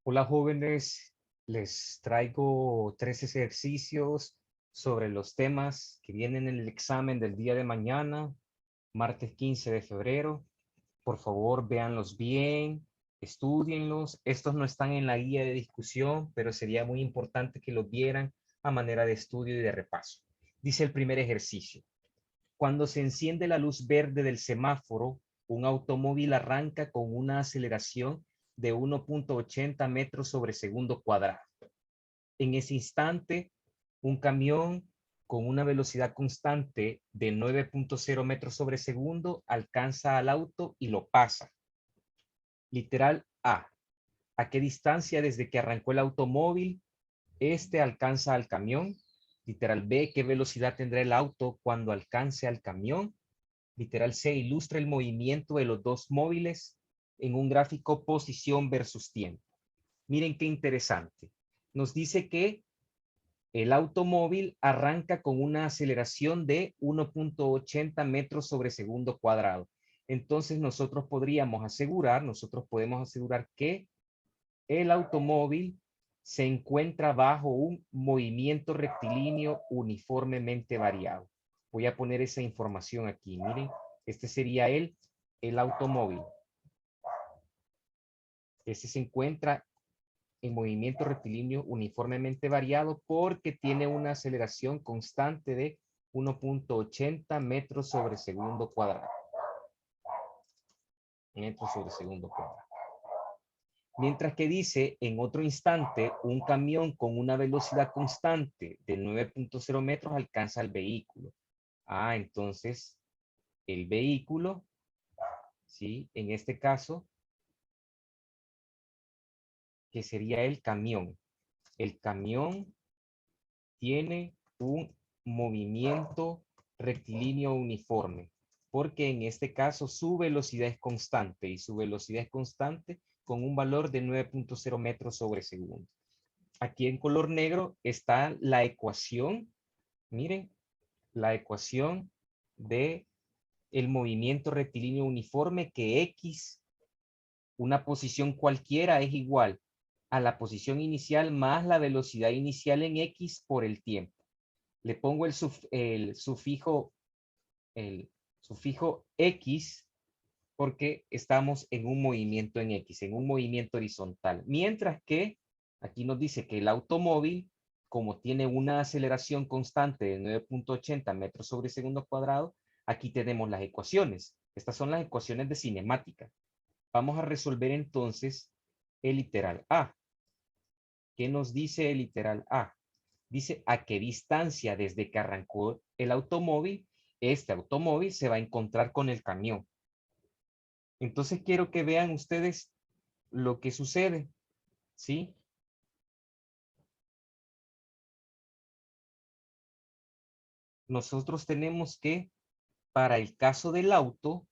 Hola jóvenes, les traigo 3 ejercicios sobre los temas que vienen en el examen del día de mañana, martes 15 de febrero. Por favor, véanlos bien, estudienlos. Estos no están en la guía de discusión, pero sería muy importante que los vieran a manera de estudio y de repaso. Dice el primer ejercicio. Cuando se enciende la luz verde del semáforo, un automóvil arranca con una aceleración de 1.80 metros sobre segundo cuadrado. En ese instante, un camión con una velocidad constante de 9.0 metros sobre segundo alcanza al auto y lo pasa. Literal A. ¿A qué distancia desde que arrancó el automóvil este alcanza al camión? Literal B. ¿Qué velocidad tendrá el auto cuando alcance al camión? Literal C, ilustra el movimiento de los dos móviles en un gráfico posición versus tiempo. Miren qué interesante. Nos dice que el automóvil arranca con una aceleración de 1.80 metros sobre segundo cuadrado. Entonces nosotros podemos asegurar que el automóvil se encuentra bajo un movimiento rectilíneo uniformemente variado. Voy a poner esa información aquí. Miren, este sería el automóvil. Este se encuentra en movimiento rectilíneo uniformemente variado porque tiene una aceleración constante de 1.80 metros sobre segundo cuadrado. Metros sobre segundo cuadrado. Mientras que dice, en otro instante, un camión con una velocidad constante de 9.0 metros alcanza el vehículo. Entonces, el vehículo, ¿sí? En este caso, que sería el camión. El camión tiene un movimiento rectilíneo uniforme, porque en este caso su velocidad es constante y su velocidad es constante con un valor de 9.0 metros sobre segundo. Aquí en color negro está la ecuación, miren, la ecuación de el movimiento rectilíneo uniforme que X, una posición cualquiera es igual a la posición inicial más la velocidad inicial en X por el tiempo. Le pongo el sufijo X porque estamos en un movimiento en X, en un movimiento horizontal. Mientras que aquí nos dice que el automóvil, como tiene una aceleración constante de 9.80 metros sobre segundo cuadrado, aquí tenemos las ecuaciones. Estas son las ecuaciones de cinemática. Vamos a resolver entonces el literal A. ¿Qué nos dice el literal A? Dice a qué distancia desde que arrancó el automóvil, este automóvil se va a encontrar con el camión. Entonces quiero que vean ustedes lo que sucede, ¿sí? Nosotros tenemos que, para el caso del auto,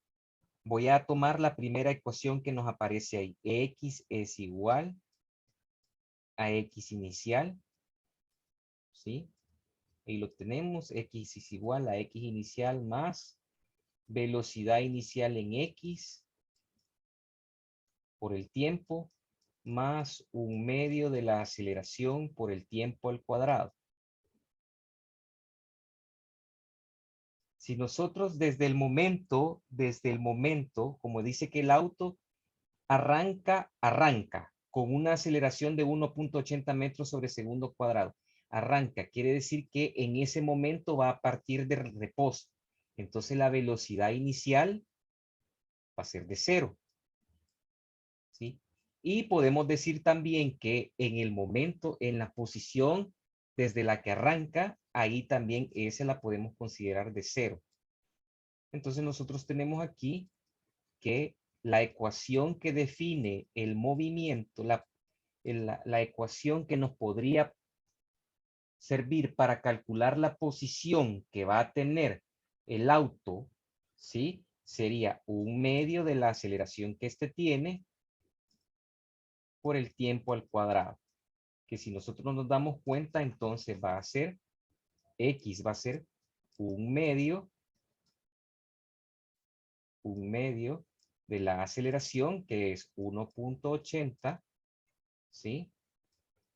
voy a tomar la primera ecuación que nos aparece ahí. X es igual a X inicial, ¿sí? Ahí lo tenemos, X es igual a X inicial más velocidad inicial en X por el tiempo más un medio de la aceleración por el tiempo al cuadrado. Si nosotros desde el momento, como dice que el auto arranca con una aceleración de 1.80 metros sobre segundo cuadrado. Arranca, quiere decir que en ese momento va a partir de reposo. Entonces la velocidad inicial va a ser de 0. ¿Sí? Y podemos decir también que en el momento, en la posición desde la que arranca, ahí también esa la podemos considerar de 0. Entonces nosotros tenemos aquí que la ecuación que define el movimiento, la ecuación que nos podría servir para calcular la posición que va a tener el auto, ¿sí? Sería un medio de la aceleración que éste tiene por el tiempo al cuadrado. Que si nosotros nos damos cuenta, entonces va a ser, X va a ser un medio de la aceleración, que es 1.80 ¿sí?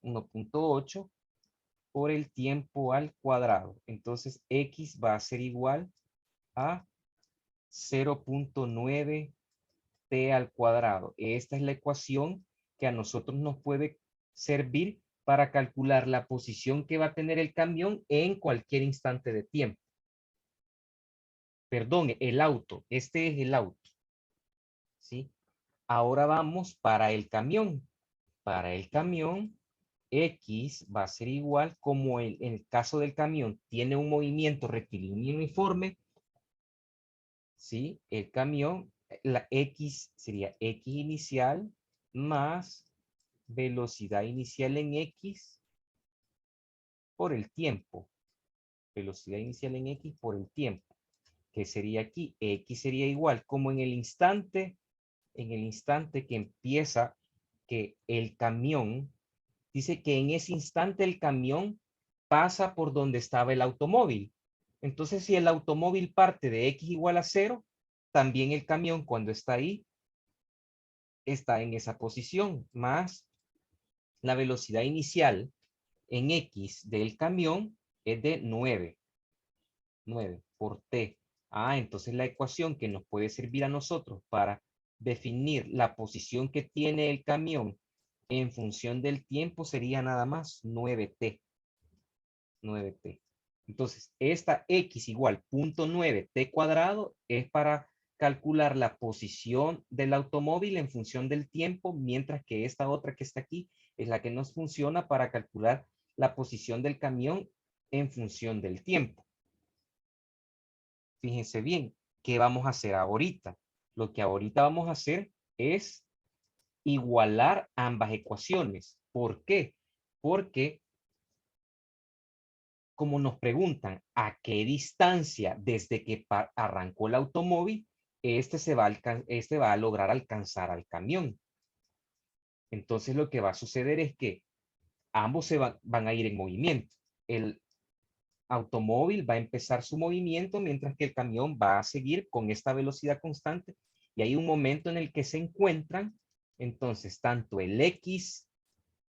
1.8 por el tiempo al cuadrado. Entonces, X va a ser igual a 0.9 t al cuadrado. Esta es la ecuación que a nosotros nos puede servir para calcular la posición que va a tener el camión en cualquier instante de tiempo. Perdón, el auto. Este es el auto. ¿Sí? Ahora vamos para el camión. Para el camión, X va a ser igual como en el caso del camión tiene un movimiento rectilíneo uniforme. ¿Sí? El camión, la X sería X inicial más velocidad inicial en X por el tiempo. Velocidad inicial en X por el tiempo. ¿Qué sería aquí? X sería igual como en el instante que empieza, que el camión, dice que en ese instante el camión pasa por donde estaba el automóvil. Entonces, si el automóvil parte de X igual a 0, también el camión cuando está ahí, está en esa posición, más la velocidad inicial en X del camión es de 9 por T. Entonces la ecuación que nos puede servir a nosotros para definir la posición que tiene el camión en función del tiempo sería nada más 9T. 9T. Entonces, esta X igual 0.9T cuadrado es para calcular la posición del automóvil en función del tiempo, mientras que esta otra que está aquí es la que nos funciona para calcular la posición del camión en función del tiempo. Fíjense bien, ¿qué vamos a hacer ahorita? Lo que ahorita vamos a hacer es igualar ambas ecuaciones. ¿Por qué? Porque como nos preguntan a qué distancia desde que arrancó el automóvil, este va a lograr alcanzar al camión. Entonces lo que va a suceder es que ambos van a ir en movimiento. El automóvil va a empezar su movimiento mientras que el camión va a seguir con esta velocidad constante y hay un momento en el que se encuentran. Entonces tanto el X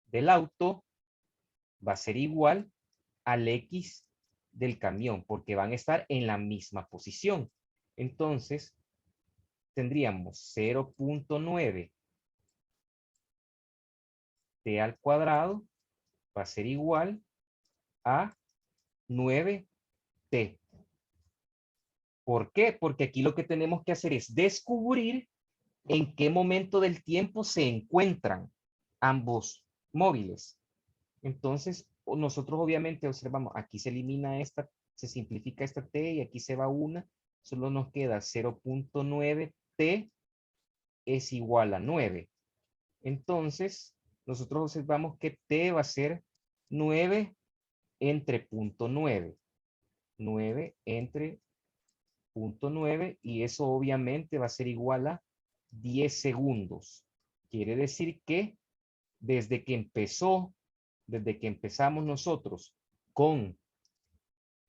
del auto va a ser igual al X del camión, porque van a estar en la misma posición. Entonces, tendríamos 0.9 t al cuadrado va a ser igual a 9t. ¿Por qué? Porque aquí lo que tenemos que hacer es descubrir en qué momento del tiempo se encuentran ambos móviles. Entonces, nosotros obviamente observamos, aquí se elimina esta, se simplifica esta t y aquí se va una, solo nos queda 0.9 t es igual a 9. Entonces, nosotros observamos que t va a ser 9 entre punto 9. 9 entre punto 9 y eso obviamente va a ser igual a 10 segundos. Quiere decir que desde que empezamos nosotros con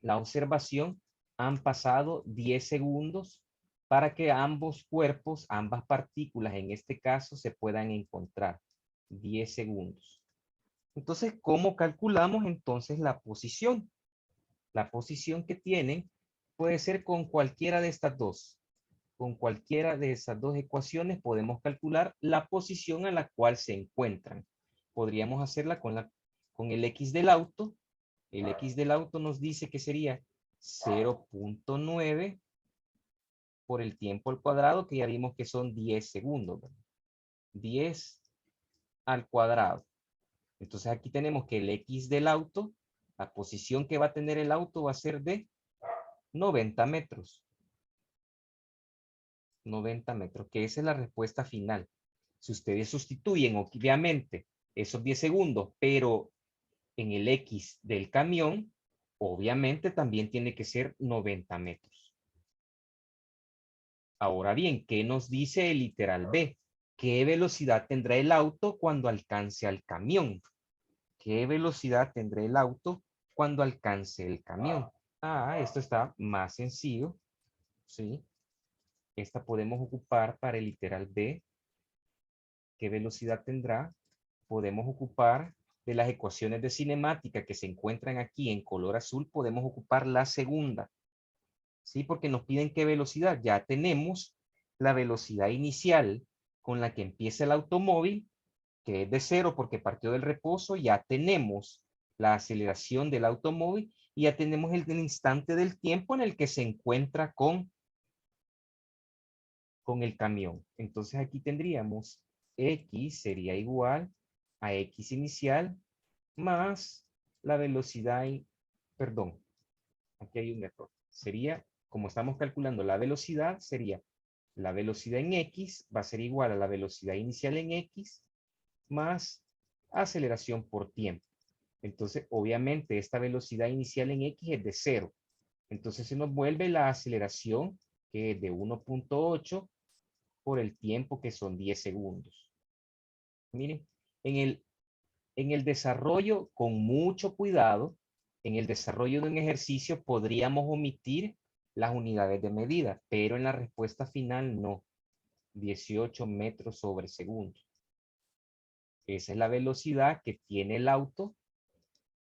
la observación, han pasado 10 segundos para que ambos cuerpos, ambas partículas en este caso, se puedan encontrar. 10 segundos. Entonces, ¿cómo calculamos entonces la posición? La posición que tienen puede ser con cualquiera de estas dos. Con cualquiera de esas dos ecuaciones podemos calcular la posición a la cual se encuentran. Podríamos hacerla con el X del auto. El X del auto nos dice que sería 0.9 por el tiempo al cuadrado, que ya vimos que son 10 segundos. 10 al cuadrado. Entonces aquí tenemos que el X del auto, la posición que va a tener el auto va a ser de 90 metros. 90 metros, que esa es la respuesta final. Si ustedes sustituyen, obviamente, esos 10 segundos, pero en el X del camión, obviamente también tiene que ser 90 metros. Ahora bien, ¿qué nos dice el literal B? ¿Qué velocidad tendrá el auto cuando alcance al camión? ¿Qué velocidad tendrá el auto cuando alcance el camión? Esto está más sencillo, ¿sí? Esta podemos ocupar para el literal B. ¿Qué velocidad tendrá? podemos ocupar de las ecuaciones de cinemática que se encuentran aquí en color azul, podemos ocupar la segunda. ¿Sí? Porque nos piden qué velocidad. Ya tenemos la velocidad inicial con la que empieza el automóvil, que es de 0 porque partió del reposo. Ya tenemos la aceleración del automóvil y ya tenemos el instante del tiempo en el que se encuentra con el camión. Entonces aquí tendríamos X sería igual a X inicial más la velocidad, perdón, aquí hay un error. Sería, como estamos calculando la velocidad, sería la velocidad en X va a ser igual a la velocidad inicial en X más aceleración por tiempo. Entonces, obviamente, esta velocidad inicial en X es de 0. Entonces, se nos vuelve la aceleración, que es de 1.8 por el tiempo, que son 10 segundos. Miren, en el desarrollo, con mucho cuidado, en el desarrollo de un ejercicio podríamos omitir las unidades de medida, pero en la respuesta final no. 18 metros sobre segundo. Esa es la velocidad que tiene el auto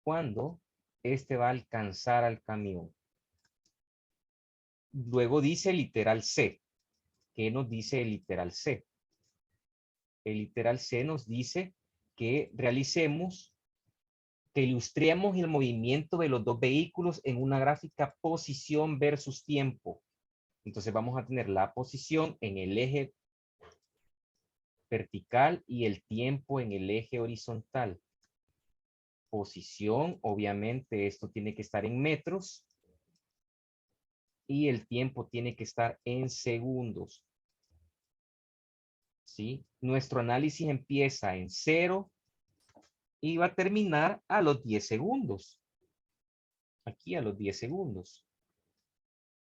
cuando este va a alcanzar al camión. Luego dice literal C. ¿Qué nos dice el literal C? El literal C nos dice que realicemos, que ilustremos el movimiento de los dos vehículos en una gráfica posición versus tiempo. Entonces vamos a tener la posición en el eje vertical y el tiempo en el eje horizontal. Posición, obviamente esto tiene que estar en metros y el tiempo tiene que estar en segundos. ¿Sí? Nuestro análisis empieza en 0 y va a terminar a los 10 segundos. Aquí a los 10 segundos.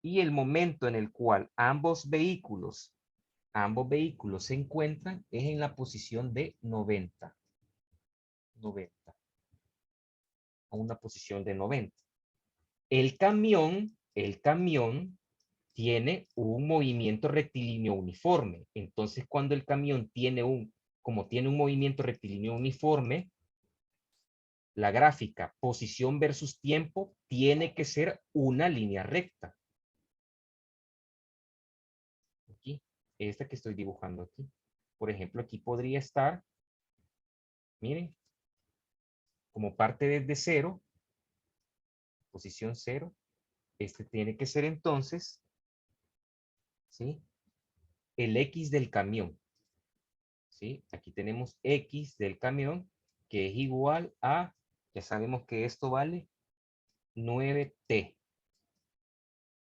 Y el momento en el cual ambos vehículos se encuentran es en la posición de 90. 90. A una posición de 90. El camión tiene un movimiento rectilíneo uniforme. Entonces, cuando el camión como tiene un movimiento rectilíneo uniforme, la gráfica posición versus tiempo tiene que ser una línea recta. Aquí, esta que estoy dibujando aquí. Por ejemplo, aquí podría estar, miren, como parte desde 0, posición 0. Este tiene que ser entonces, ¿sí? El X del camión. ¿Sí? Aquí tenemos X del camión, que es igual a, ya sabemos que esto vale 9T.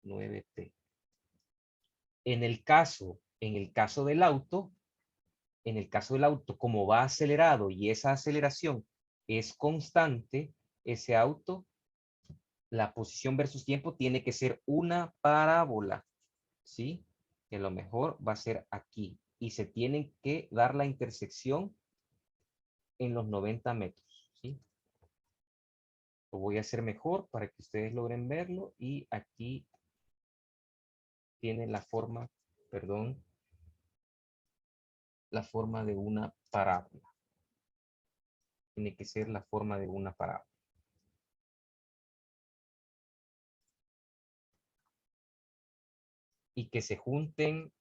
9T. En el caso del auto, como va acelerado y esa aceleración es constante, ese auto, la posición versus tiempo tiene que ser una parábola, ¿sí? Que a lo mejor va a ser aquí. Y se tiene que dar la intersección en los 90 metros, ¿sí? Lo voy a hacer mejor para que ustedes logren verlo. Y aquí tiene la forma, perdón, la forma de una parábola. Tiene que ser la forma de una parábola. Y que se junten,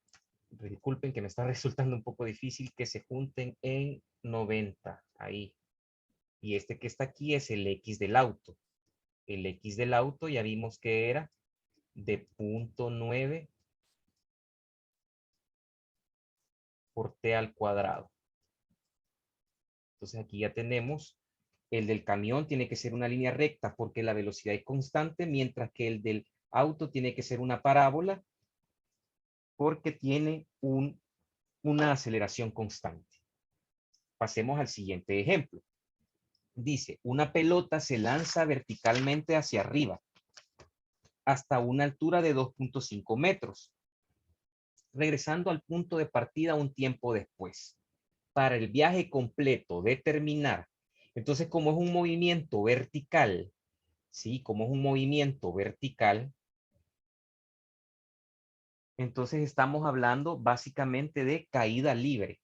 disculpen que me está resultando un poco difícil, que se junten en 90, ahí. Y este que está aquí es el X del auto. El X del auto ya vimos que era de 0.9 por T al cuadrado. Entonces aquí ya tenemos, el del camión tiene que ser una línea recta porque la velocidad es constante, mientras que el del auto tiene que ser una parábola porque tiene una aceleración constante. Pasemos al siguiente ejemplo. Dice, una pelota se lanza verticalmente hacia arriba hasta una altura de 2.5 metros, regresando al punto de partida un tiempo después. Para el viaje completo, determinar. Entonces, como es un movimiento vertical, ¿sí? Como es un movimiento vertical, entonces estamos hablando básicamente de caída libre.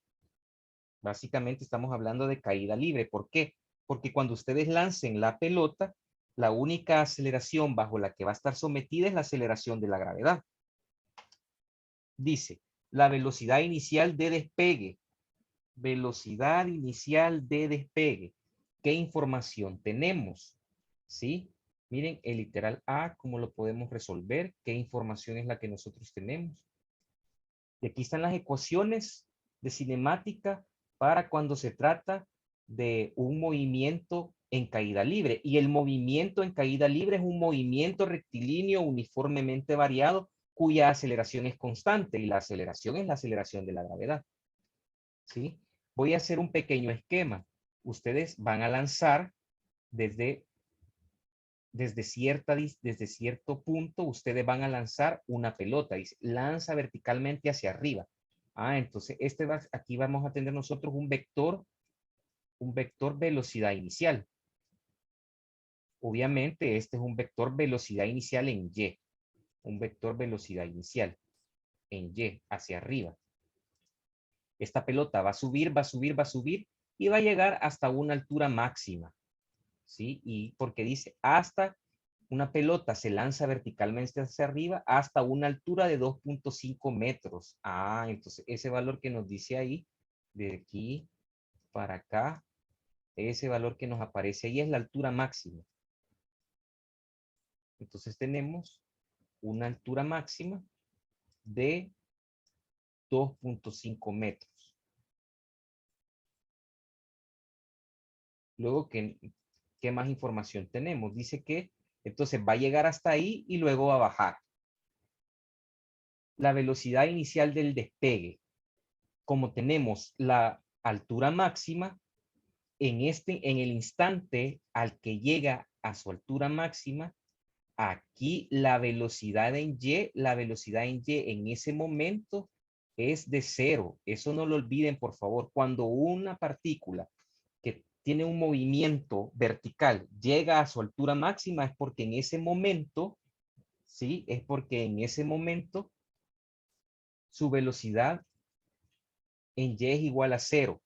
Básicamente estamos hablando de caída libre. ¿Por qué? Porque cuando ustedes lancen la pelota, la única aceleración bajo la que va a estar sometida es la aceleración de la gravedad. Dice, la velocidad inicial de despegue. Velocidad inicial de despegue. ¿Qué información tenemos? ¿Sí? Miren el literal A, cómo lo podemos resolver. ¿Qué información es la que nosotros tenemos? Y aquí están las ecuaciones de cinemática para cuando se trata de un movimiento en caída libre. Y el movimiento en caída libre es un movimiento rectilíneo uniformemente variado cuya aceleración es constante y la aceleración es la aceleración de la gravedad. ¿Sí? Voy a hacer un pequeño esquema. Ustedes van a lanzar desde cierto punto, ustedes van a lanzar una pelota. Dice, lanza verticalmente hacia arriba. Entonces aquí vamos a tener nosotros un vector velocidad inicial. Obviamente este es un vector velocidad inicial en Y. Un vector velocidad inicial en Y, hacia arriba. Esta pelota va a subir, va a subir, va a subir y va a llegar hasta una altura máxima. ¿Sí? Y porque dice hasta una pelota se lanza verticalmente hacia arriba hasta una altura de 2.5 metros. Entonces ese valor que nos dice ahí, de aquí para acá, ese valor que nos aparece ahí es la altura máxima. Entonces tenemos una altura máxima de 2.5 metros. Luego, ¿qué más información tenemos? Dice que entonces va a llegar hasta ahí y luego va a bajar. La velocidad inicial del despegue. Como tenemos la altura máxima, en el instante al que llega a su altura máxima, aquí la velocidad en Y en ese momento es de 0. Eso no lo olviden, por favor. Cuando una partícula que tiene un movimiento vertical llega a su altura máxima es porque en ese momento, ¿sí? Es porque en ese momento su velocidad en Y es igual a 0.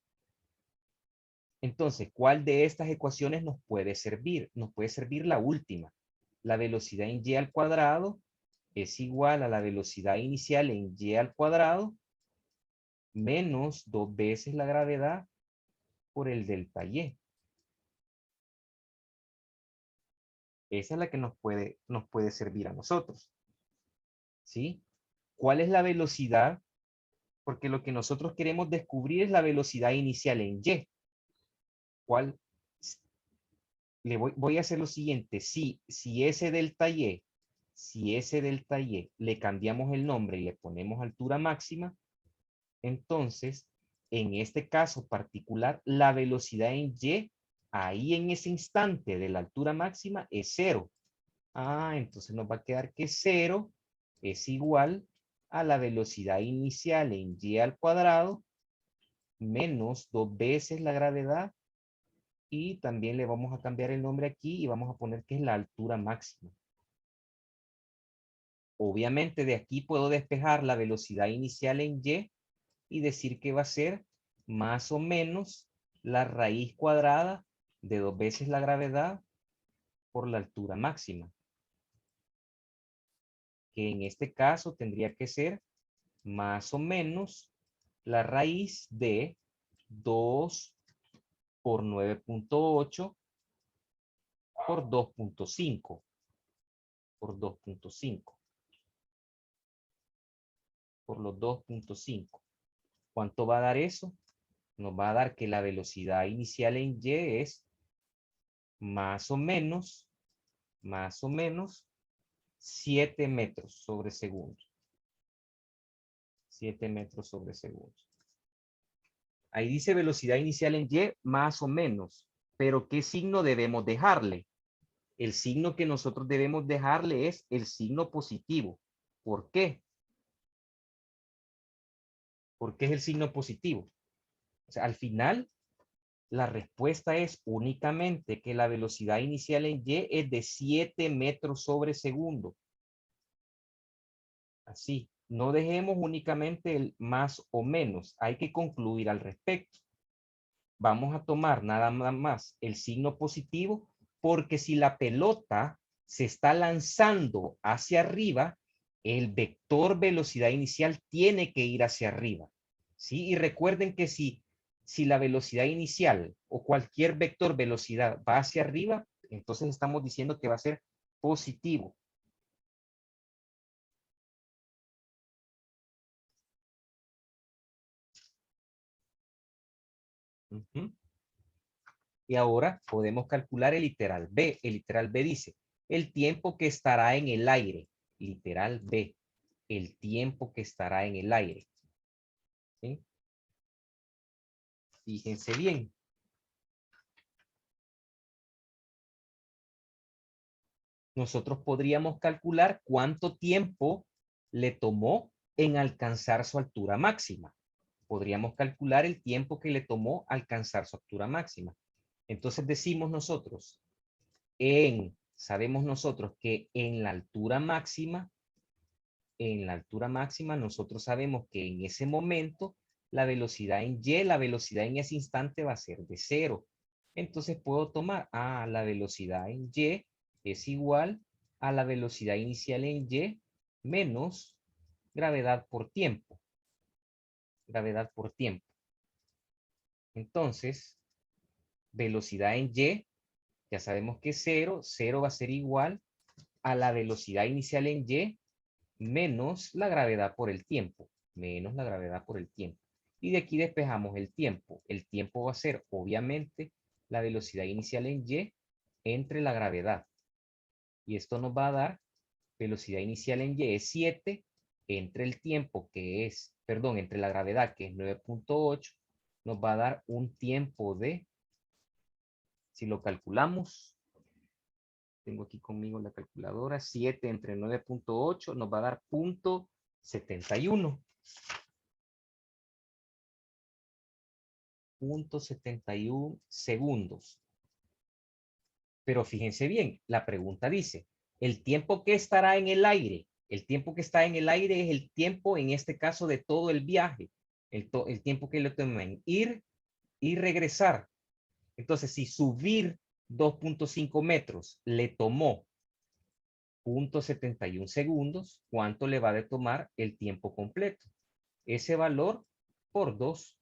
Entonces, ¿cuál de estas ecuaciones nos puede servir? Nos puede servir la última. La velocidad en Y al cuadrado es igual a la velocidad inicial en Y al cuadrado menos 2 veces la gravedad por el delta Y. Esa es la que nos puede servir a nosotros. ¿Sí? ¿Cuál es la velocidad? Porque lo que nosotros queremos descubrir es la velocidad inicial en Y. ¿Cuál? Voy a hacer lo siguiente. Si ese delta Y le cambiamos el nombre y le ponemos altura máxima, entonces, en este caso particular, la velocidad en Y, ahí en ese instante de la altura máxima, es 0. Entonces nos va a quedar que 0 es igual a la velocidad inicial en Y al cuadrado menos 2 veces la gravedad y también le vamos a cambiar el nombre aquí y vamos a poner que es la altura máxima. Obviamente de aquí puedo despejar la velocidad inicial en y decir que va a ser más o menos la raíz cuadrada de 2 veces la gravedad por la altura máxima. Que en este caso tendría que ser más o menos la raíz de 2 por 9.8 por 2.5 por 2.5 por los 2.5. ¿Cuánto va a dar eso? Nos va a dar que la velocidad inicial en Y es más o menos 7 metros sobre segundo. 7 metros sobre segundo. Ahí dice velocidad inicial en Y más o menos, pero ¿qué signo debemos dejarle? El signo que nosotros debemos dejarle es el signo positivo. ¿Por qué? ¿Por qué es el signo positivo? O sea, al final, la respuesta es únicamente que la velocidad inicial en Y es de 7 metros sobre segundo. Así, no dejemos únicamente el más o menos. Hay que concluir al respecto. vamos a tomar nada más el signo positivo, porque si la pelota se está lanzando hacia arriba, el vector velocidad inicial tiene que ir hacia arriba, ¿sí? Y recuerden que si la velocidad inicial o cualquier vector velocidad va hacia arriba, entonces estamos diciendo que va a ser positivo. Uh-huh. Y ahora podemos calcular el literal B. El literal B dice, el tiempo que estará en el aire. Literal B, el tiempo que estará en el aire. ¿Sí? Fíjense bien. Nosotros podríamos calcular cuánto tiempo le tomó en alcanzar su altura máxima. Podríamos calcular el tiempo que le tomó alcanzar su altura máxima. Entonces decimos nosotros, sabemos nosotros que en la altura máxima nosotros sabemos que en ese momento la velocidad en Y, la velocidad en ese instante va a ser de 0. Entonces puedo tomar, la velocidad en Y es igual a la velocidad inicial en Y menos gravedad por tiempo. Gravedad por tiempo. Entonces, velocidad en Y, ya sabemos que es 0. 0 va a ser igual a la velocidad inicial en Y menos la gravedad por el tiempo, menos la gravedad por el tiempo. Y de aquí despejamos el tiempo. El tiempo va a ser, obviamente, la velocidad inicial en Y entre la gravedad. Y esto nos va a dar velocidad inicial en Y es 7, entre el tiempo que es, perdón, entre la gravedad que es 9.8, nos va a dar un tiempo de, si lo calculamos, tengo aquí conmigo la calculadora, 7 entre 9.8 nos va a dar 0.71. 0.71 segundos. Pero fíjense bien, la pregunta dice, el tiempo que estará en el aire, el tiempo que está en el aire es el tiempo, en este caso, de todo el viaje, el tiempo que le toma en ir y regresar. Entonces, si subir 2.5 metros le tomó 0.71 segundos, ¿cuánto le va a tomar el tiempo completo? Ese valor por 2.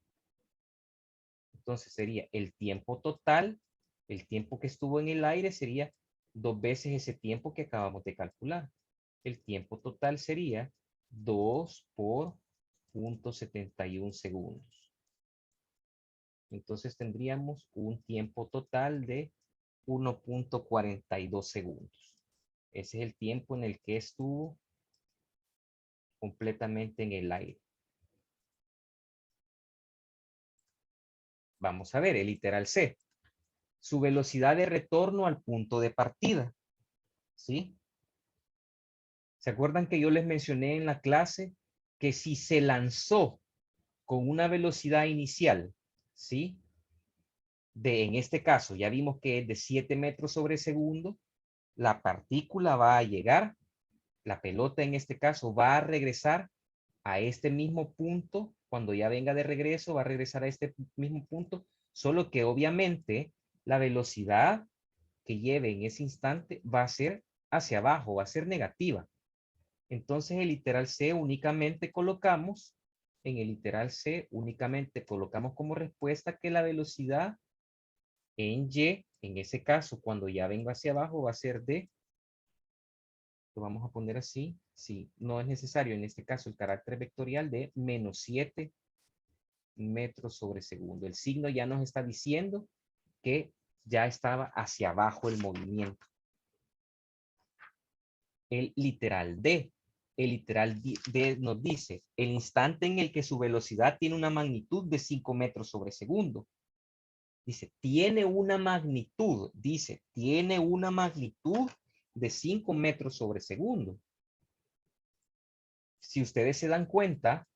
Entonces sería el tiempo total, el tiempo que estuvo en el aire sería 2 veces ese tiempo que acabamos de calcular. El tiempo total sería 2 por 0.71 segundos. Entonces tendríamos un tiempo total de 1.42 segundos. Ese es el tiempo en el que estuvo completamente en el aire. Vamos a ver el literal C. Su velocidad de retorno al punto de partida. ¿Sí? ¿Se acuerdan que yo les mencioné en la clase que si se lanzó con una velocidad inicial, ¿sí? En este caso, ya vimos que es de 7 metros sobre segundo, la partícula va a llegar, la pelota en este caso va a regresar a este mismo punto, cuando ya venga de regreso, va a regresar a este mismo punto, solo que obviamente la velocidad que lleve en ese instante va a ser hacia abajo, va a ser negativa. Entonces el literal C únicamente colocamos, en el literal C únicamente colocamos como respuesta que la velocidad en Y, en ese caso, cuando ya venga hacia abajo, va a ser de, lo vamos a poner así, sí, no es necesario en este caso el carácter vectorial de menos 7 metros sobre segundo. El signo ya nos está diciendo que ya estaba hacia abajo el movimiento. El literal D. El literal D nos dice el instante en el que su velocidad tiene una magnitud de 5 metros sobre segundo. Dice, tiene una magnitud de 5 metros sobre segundo. Si ustedes se dan cuenta,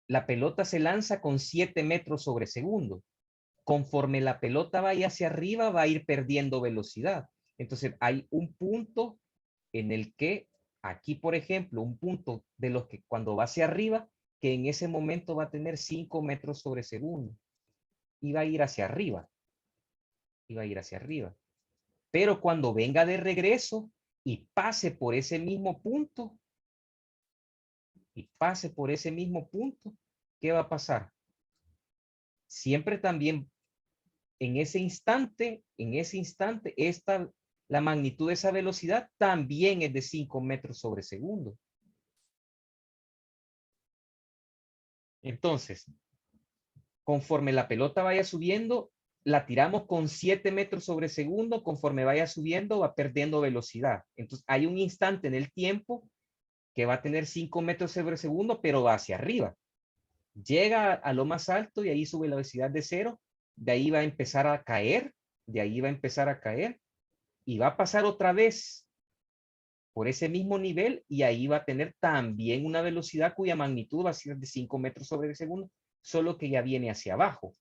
la pelota se lanza con 7 metros sobre segundo. Conforme la pelota vaya hacia arriba, va a ir perdiendo velocidad. Entonces, hay un punto en el que, aquí, por ejemplo, un punto de los que cuando va hacia arriba, que en ese momento va a tener 5 metros sobre segundo. iba a ir hacia arriba. Iba a ir hacia arriba. Pero cuando venga de regreso y pase por ese mismo punto, ¿qué va a pasar? Siempre también en ese instante, la magnitud de esa velocidad también es de 5 metros sobre segundo. Entonces, conforme la pelota vaya subiendo, la tiramos con 7 metros sobre segundo, conforme vaya subiendo va perdiendo velocidad. Entonces hay un instante en el tiempo que va a tener 5 metros sobre segundo, pero va hacia arriba. Llega a lo más alto y ahí sube la velocidad de 0, de ahí va a empezar a caer, y va a pasar otra vez por ese mismo nivel y ahí va a tener también una velocidad cuya magnitud va a ser de 5 metros sobre segundo, solo que ya viene hacia abajo.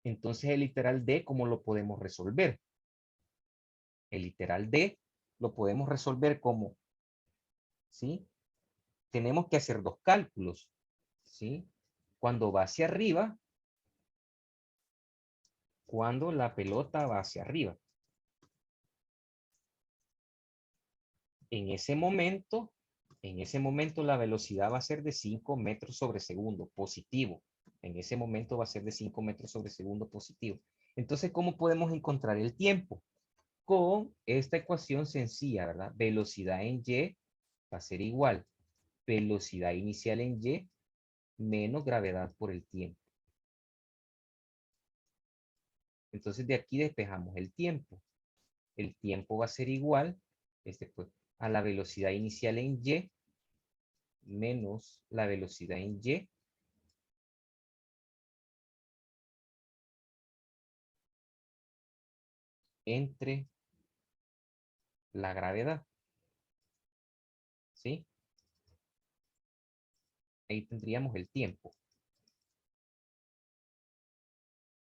Entonces el literal D, ¿cómo lo podemos resolver? El literal D lo podemos resolver como, ¿sí? Tenemos que hacer dos cálculos, ¿sí? Cuando va hacia arriba, cuando la pelota va hacia arriba. En ese momento la velocidad va a ser de 5 metros sobre segundo, positivo. En ese momento va a ser de 5 metros sobre segundo positivo. Entonces, ¿cómo podemos encontrar el tiempo? Con esta ecuación sencilla, ¿verdad? Velocidad en Y va a ser igual. Velocidad inicial en Y menos gravedad por el tiempo. Entonces, de aquí despejamos el tiempo. El tiempo va a ser igual pues, a la velocidad inicial en Y menos la velocidad en Y entre la gravedad. ¿Sí? Ahí tendríamos el tiempo.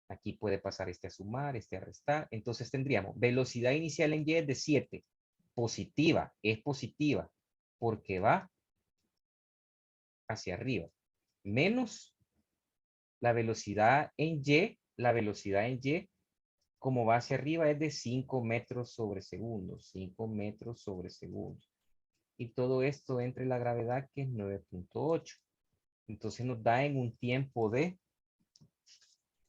Aquí puede pasar este a sumar, este a restar. Entonces tendríamos velocidad inicial en Y es de 7. Positiva, es positiva, porque va hacia arriba. Menos la velocidad en Y, como va hacia arriba, es de 5 metros sobre segundo. 5 metros sobre segundo. Y todo esto entre la gravedad, que es 9.8. Entonces nos da en un tiempo de,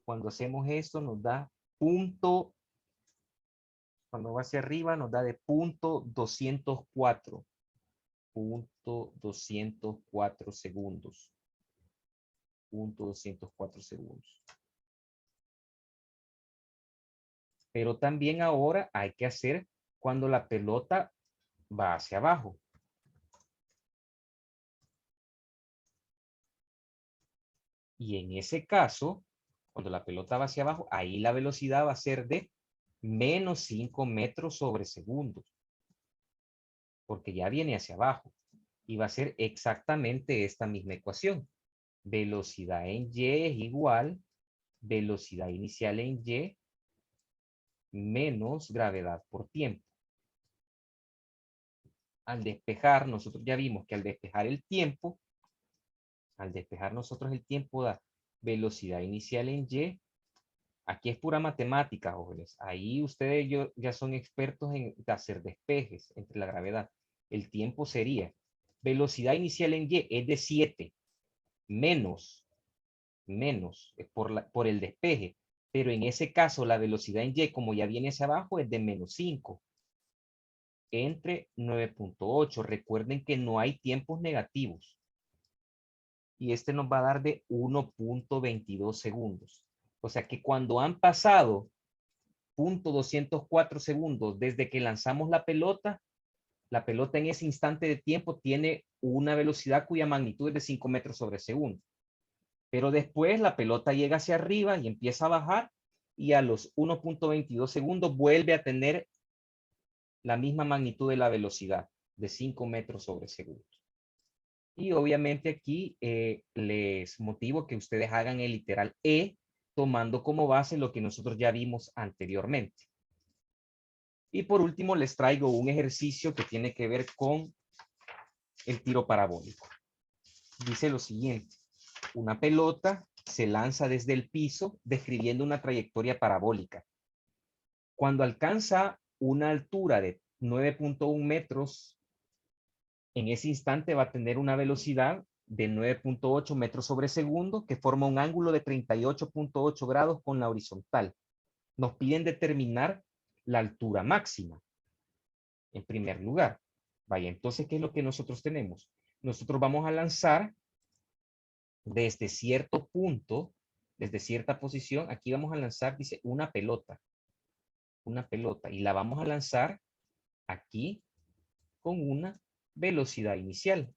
cuando hacemos esto, nos da punto, cuando va hacia arriba, nos da de punto 204. Punto 204 segundos. Punto 204 segundos. Pero también ahora hay que hacer cuando la pelota va hacia abajo. Y en ese caso, cuando la pelota va hacia abajo, ahí la velocidad va a ser de menos 5 metros sobre segundos. Porque ya viene hacia abajo. Y va a ser exactamente esta misma ecuación. Velocidad en Y es igual velocidad inicial en Y menos gravedad por tiempo. Al despejar, nosotros ya vimos que al despejar nosotros el tiempo da velocidad inicial en Y. Aquí es pura matemática, jóvenes. Ahí ustedes ya son expertos en hacer despejes entre la gravedad. El tiempo sería velocidad inicial en Y es de 7 menos por el despeje. Pero en ese caso la velocidad en Y, como ya viene hacia abajo, es de menos 5 entre 9.8. Recuerden que no hay tiempos negativos. Y este nos va a dar de 1.22 segundos. O sea que cuando han pasado 0.204 segundos desde que lanzamos la pelota en ese instante de tiempo tiene una velocidad cuya magnitud es de 5 metros sobre segundo. Pero después la pelota llega hacia arriba y empieza a bajar y a los 1.22 segundos vuelve a tener la misma magnitud de la velocidad de 5 metros sobre segundo. Y obviamente aquí les motivo que ustedes hagan el literal E tomando como base lo que nosotros ya vimos anteriormente. Y por último les traigo un ejercicio que tiene que ver con el tiro parabólico. Dice lo siguiente: una pelota se lanza desde el piso describiendo una trayectoria parabólica. Cuando alcanza una altura de 9.1 metros, en ese instante va a tener una velocidad de 9.8 metros sobre segundo, que forma un ángulo de 38.8 grados con la horizontal. Nos piden determinar la altura máxima, en primer lugar. Vaya, entonces, ¿qué es lo que nosotros tenemos? Nosotros vamos a lanzar desde cierto punto, desde cierta posición, aquí vamos a lanzar, dice, una pelota, y la vamos a lanzar aquí con una velocidad inicial,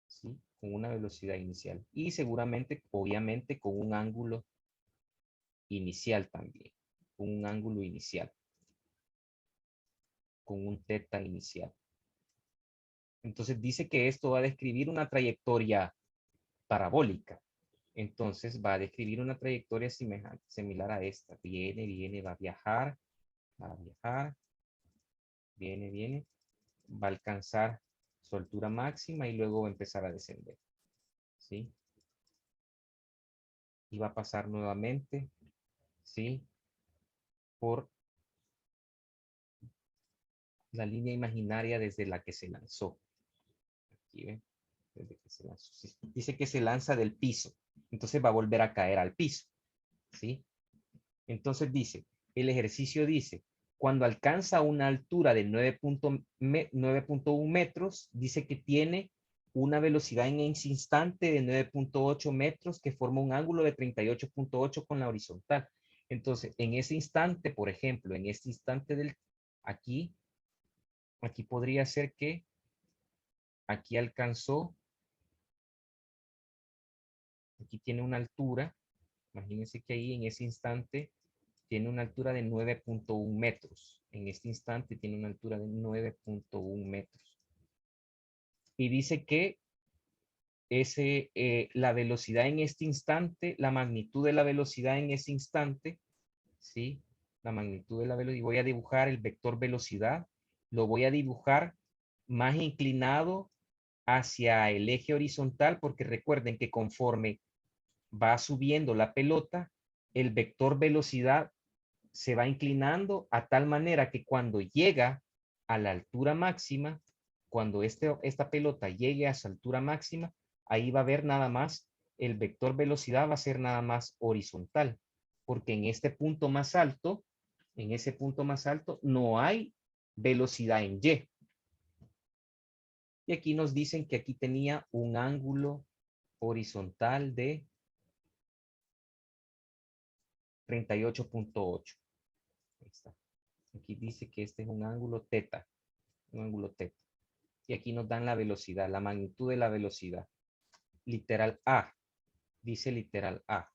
¿sí? Con una velocidad inicial. Y seguramente, obviamente, con un ángulo inicial también, con un ángulo inicial, con un teta inicial. Entonces dice que esto va a describir una trayectoria parabólica. Entonces va a describir una trayectoria similar a esta. Viene, va a viajar, viene, va a alcanzar su altura máxima y luego va a empezar a descender. ¿Sí? Y va a pasar nuevamente, ¿sí? Por la línea imaginaria desde la que se lanzó. Aquí, ¿ven? Desde que se lanzó. Sí. Dice que se lanza del piso. Entonces va a volver a caer al piso. ¿Sí? Entonces dice, el ejercicio dice, cuando alcanza una altura de 9.1 metros, dice que tiene una velocidad en ese instante de 9.8 metros que forma un ángulo de 38.8 con la horizontal. Entonces, en ese instante, por ejemplo, en este instante aquí podría ser que aquí alcanzó, aquí tiene una altura, imagínense que ahí en ese instante tiene una altura de 9.1 metros. En este instante tiene una altura de 9.1 metros. Y dice que la velocidad en este instante, la magnitud de la velocidad en ese instante, ¿sí? La magnitud de la velocidad. Y voy a dibujar el vector velocidad. Lo voy a dibujar más inclinado hacia el eje horizontal, porque recuerden que conforme va subiendo la pelota, el vector velocidad se va inclinando a tal manera que cuando llega a la altura máxima, cuando esta pelota llegue a su altura máxima, ahí va a haber nada más, el vector velocidad va a ser nada más horizontal, porque en este punto más alto, en ese punto más alto, no hay velocidad en Y. Y aquí nos dicen que aquí tenía un ángulo horizontal de 38.8. Ahí está. Aquí dice que este es un ángulo teta, un ángulo teta. Y aquí nos dan la velocidad, la magnitud de la velocidad. Literal A, dice literal A.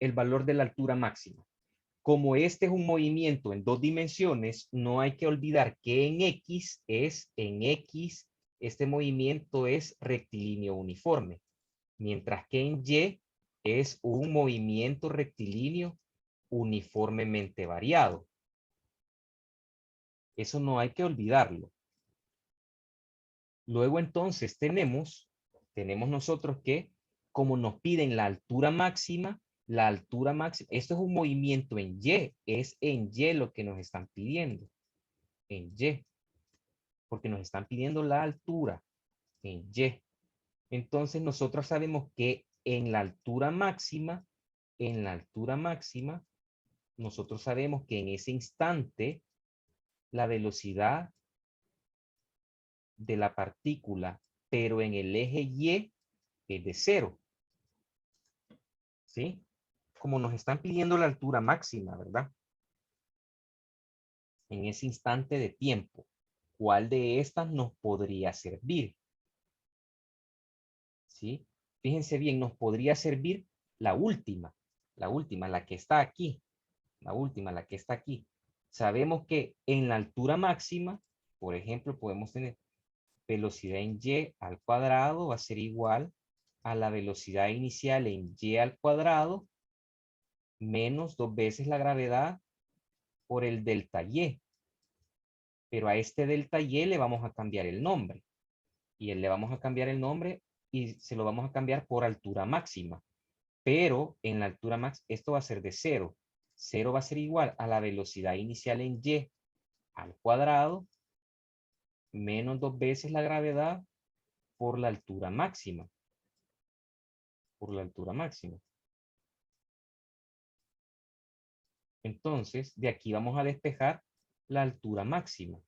El valor de la altura máxima. Como este es un movimiento en dos dimensiones, no hay que olvidar que en X, este movimiento es rectilíneo uniforme, mientras que en Y es un movimiento rectilíneo uniformemente variado. Eso no hay que olvidarlo. Luego entonces tenemos nosotros que, como nos piden la altura máxima, esto es un movimiento en Y, es en Y lo que nos están pidiendo, en Y, porque nos están pidiendo la altura en Y. Entonces nosotros sabemos que en la altura máxima, nosotros sabemos que en ese instante la velocidad de la partícula, pero en el eje Y es de 0. ¿Sí? Como nos están pidiendo la altura máxima, ¿verdad? En ese instante de tiempo, ¿cuál de estas nos podría servir? ¿Sí? Fíjense bien, nos podría servir la última, la que está aquí, la que está aquí. Sabemos que en la altura máxima, por ejemplo, podemos tener velocidad en Y al cuadrado va a ser igual a la velocidad inicial en Y al cuadrado menos 2 veces la gravedad por el delta Y. Pero a este delta Y le vamos a cambiar el nombre. Y le vamos a cambiar el nombre y se lo vamos a cambiar por altura máxima. Pero en la altura máxima, esto va a ser de 0. 0 va a ser igual a la velocidad inicial en Y al cuadrado menos 2 veces la gravedad por la altura máxima. Por la altura máxima. Entonces, de aquí vamos a despejar la altura máxima.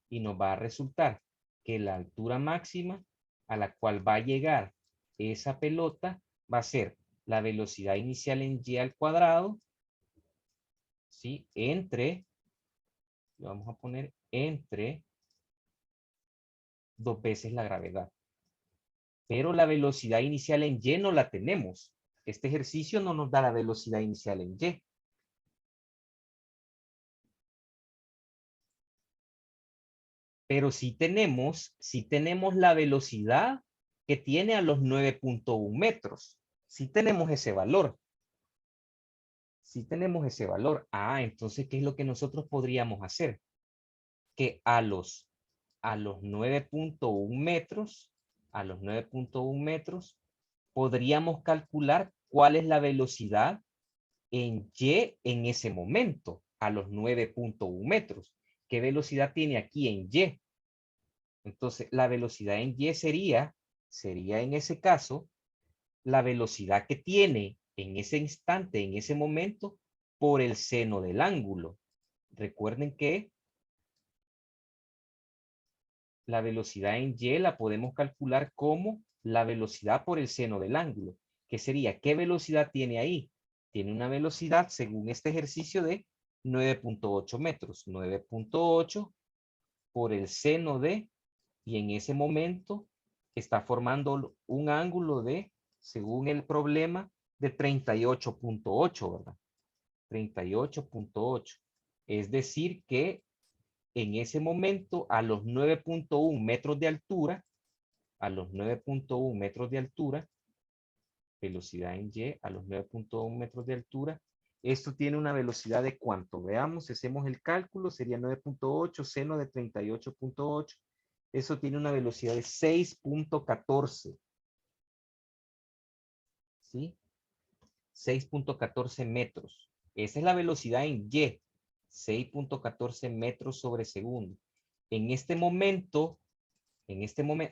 Y nos va a resultar que la altura máxima a la cual va a llegar esa pelota va a ser la velocidad inicial en Y al cuadrado, ¿sí? Entre, le vamos a poner entre 2 veces la gravedad. Pero la velocidad inicial en Y no la tenemos. Este ejercicio no nos da la velocidad inicial en Y. Pero sí tenemos la velocidad que tiene a los 9.1 metros. Sí tenemos ese valor. Sí tenemos ese valor. Ah, entonces, ¿qué es lo que nosotros podríamos hacer? Que a los 9.1 metros, a los 9.1 metros, podríamos calcular cuál es la velocidad en Y en ese momento, a los 9.1 metros. ¿Qué velocidad tiene aquí en Y? Entonces, la velocidad en Y sería en ese caso, la velocidad que tiene en ese instante, en ese momento, por el seno del ángulo. Recuerden que la velocidad en Y la podemos calcular como la velocidad por el seno del ángulo. ¿Qué sería? ¿Qué velocidad tiene ahí? Tiene una velocidad, según este ejercicio, de 9.8 metros. 9.8 por el seno de, y en ese momento está formando un ángulo de, según el problema, de 38.8, ¿verdad? 38.8. Es decir que en ese momento a los 9.1 metros de altura, a los 9.1 metros de altura, velocidad en Y a los 9.1 metros de altura, esto tiene una velocidad de ¿cuánto? Veamos, hacemos el cálculo, sería 9.8, seno de 38.8, eso tiene una velocidad de 6.14, ¿sí? 6.14 metros. Esa es la velocidad en Y, 6.14 metros sobre segundo. En este momento,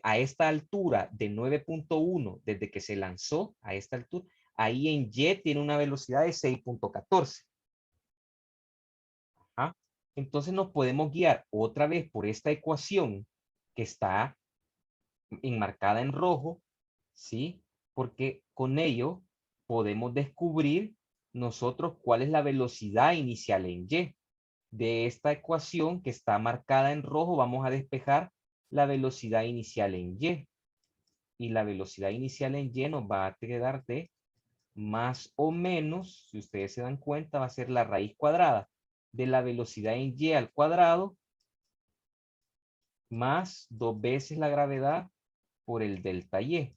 a esta altura de 9.1, desde que se lanzó a esta altura, ahí en Y tiene una velocidad de 6.14. Entonces nos podemos guiar otra vez por esta ecuación que está enmarcada en rojo, ¿sí? Porque con ello podemos descubrir nosotros cuál es la velocidad inicial en Y. De esta ecuación que está marcada en rojo vamos a despejar la velocidad inicial en Y. Y la velocidad inicial en Y nos va a quedar de más o menos, si ustedes se dan cuenta, va a ser la raíz cuadrada de la velocidad en Y al cuadrado más 2 veces la gravedad por el delta Y.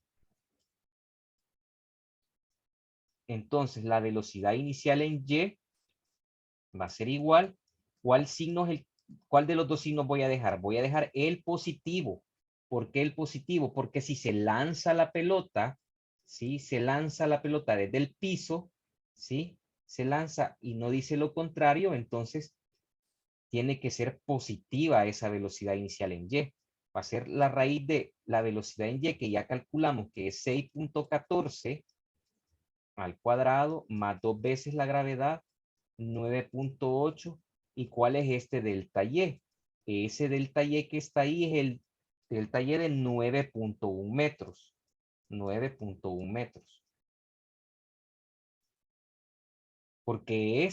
Entonces, la velocidad inicial en Y va a ser igual. ¿Cuál de los dos signos voy a dejar? Voy a dejar el positivo. ¿Por qué el positivo? Porque si se lanza la pelota, ¿sí? Se lanza la pelota desde el piso, ¿sí? Se lanza y no dice lo contrario, entonces tiene que ser positiva esa velocidad inicial en Y. Va a ser la raíz de la velocidad en Y, que ya calculamos que es 6.14 al cuadrado más 2 veces la gravedad, 9.8. ¿Y cuál es este delta Y? Ese delta Y que está ahí es el delta Y de 9.1 metros. 9.1 metros. Porque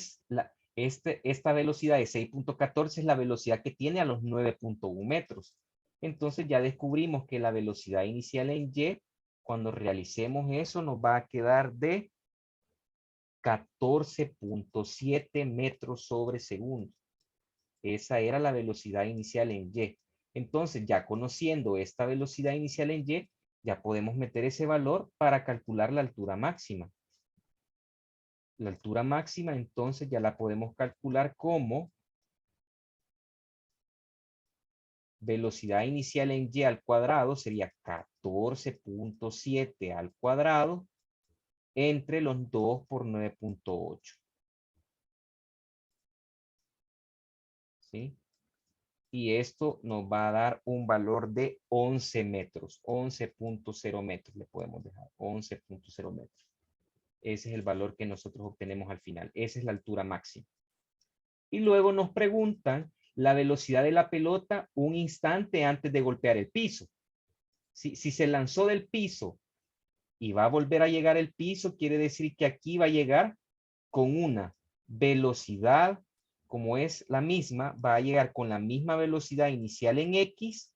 esta velocidad de 6.14 es la velocidad que tiene a los 9.1 metros. Entonces ya descubrimos que la velocidad inicial en Y, cuando realicemos eso, nos va a quedar de 14.7 metros sobre segundo. Esa era la velocidad inicial en Y. Entonces, ya conociendo esta velocidad inicial en Y, ya podemos meter ese valor para calcular la altura máxima. La altura máxima, entonces, ya la podemos calcular como velocidad inicial en y al cuadrado sería 14.7 al cuadrado entre los 2 por 9.8. ¿Sí? Y esto nos va a dar un valor de 11 metros, 11.0 metros le podemos dejar, 11.0 metros. Ese es el valor que nosotros obtenemos al final. Esa es la altura máxima. Y luego nos preguntan la velocidad de la pelota un instante antes de golpear el piso. Si se lanzó del piso y va a volver a llegar al piso, quiere decir que aquí va a llegar con una velocidad, como es la misma, va a llegar con la misma velocidad inicial en X,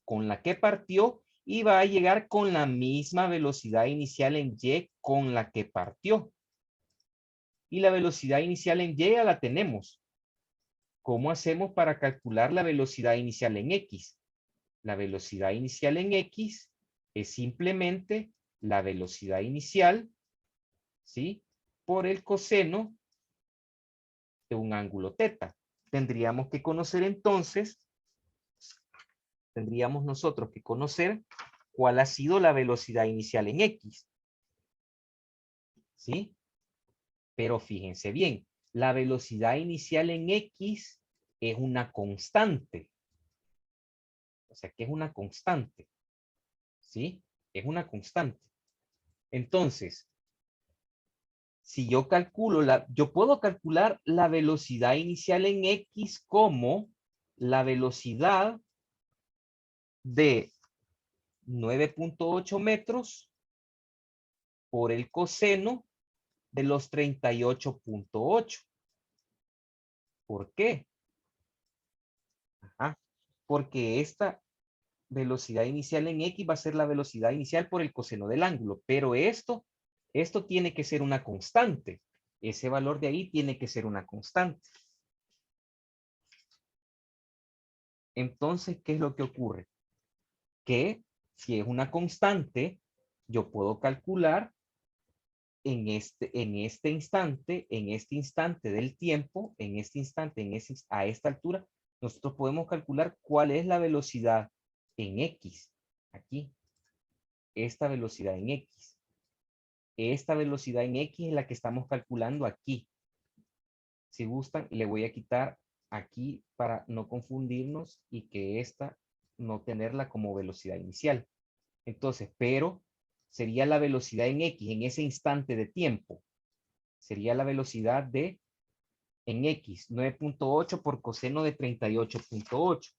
con la que partió, y va a llegar con la misma velocidad inicial en Y con la que partió. Y la velocidad inicial en Y ya la tenemos. ¿Cómo hacemos para calcular la velocidad inicial en X? La velocidad inicial en X es simplemente la velocidad inicial, ¿sí? Por el coseno de un ángulo teta. Tendríamos que conocer entonces, tendríamos nosotros que conocer cuál ha sido la velocidad inicial en X. ¿Sí? Pero fíjense bien, la velocidad inicial en X es una constante. O sea, que es una constante. ¿Sí? Es una constante. Entonces, si yo calculo yo puedo calcular la velocidad inicial en X como la velocidad de 9.8 metros por el coseno de los 38.8. ¿Por qué? Ajá, porque esta velocidad inicial en X va a ser la velocidad inicial por el coseno del ángulo, pero esto tiene que ser una constante. Ese valor de ahí tiene que ser una constante. Entonces, ¿qué es lo que ocurre? Que si es una constante, yo puedo calcular en este instante del tiempo, a esta altura, nosotros podemos calcular cuál es la velocidad en X. Aquí. Esta velocidad en X. Esta velocidad en X es la que estamos calculando aquí. Si gustan, le voy a quitar aquí para no confundirnos y que esta no tenerla como velocidad inicial. Entonces, pero sería la velocidad en X en ese instante de tiempo. Sería la velocidad de en X, 9.8 por coseno de 38.8.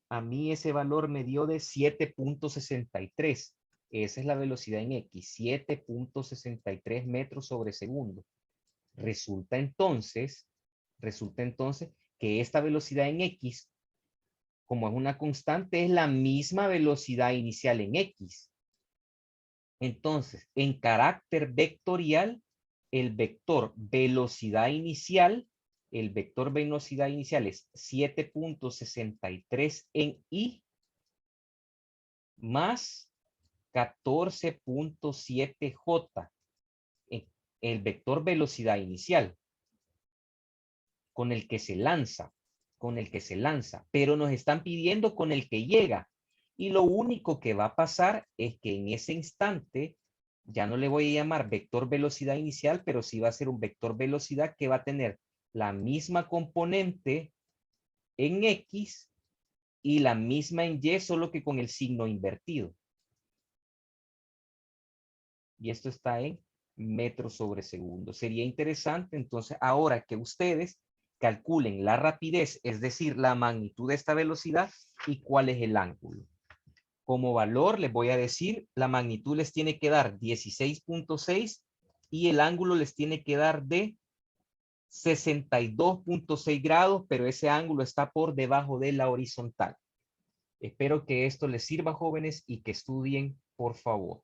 A mí ese valor me dio de 7.63. Esa es la velocidad en X, 7.63 metros sobre segundo. Resulta entonces que esta velocidad en X, como es una constante, es la misma velocidad inicial en X. Entonces, en carácter vectorial, el vector velocidad inicial es 7.63 en Y más 14.7J, el vector velocidad inicial, con el que se lanza, pero nos están pidiendo con el que llega. Y lo único que va a pasar es que en ese instante, ya no le voy a llamar vector velocidad inicial, pero sí va a ser un vector velocidad que va a tener la misma componente en X y la misma en Y, solo que con el signo invertido. Y esto está en metros sobre segundo. Sería interesante entonces ahora que ustedes calculen la rapidez, es decir, la magnitud de esta velocidad y cuál es el ángulo. Como valor les voy a decir, la magnitud les tiene que dar 16.6 y el ángulo les tiene que dar de 62.6 grados, pero ese ángulo está por debajo de la horizontal. Espero que esto les sirva, jóvenes, y que estudien, por favor.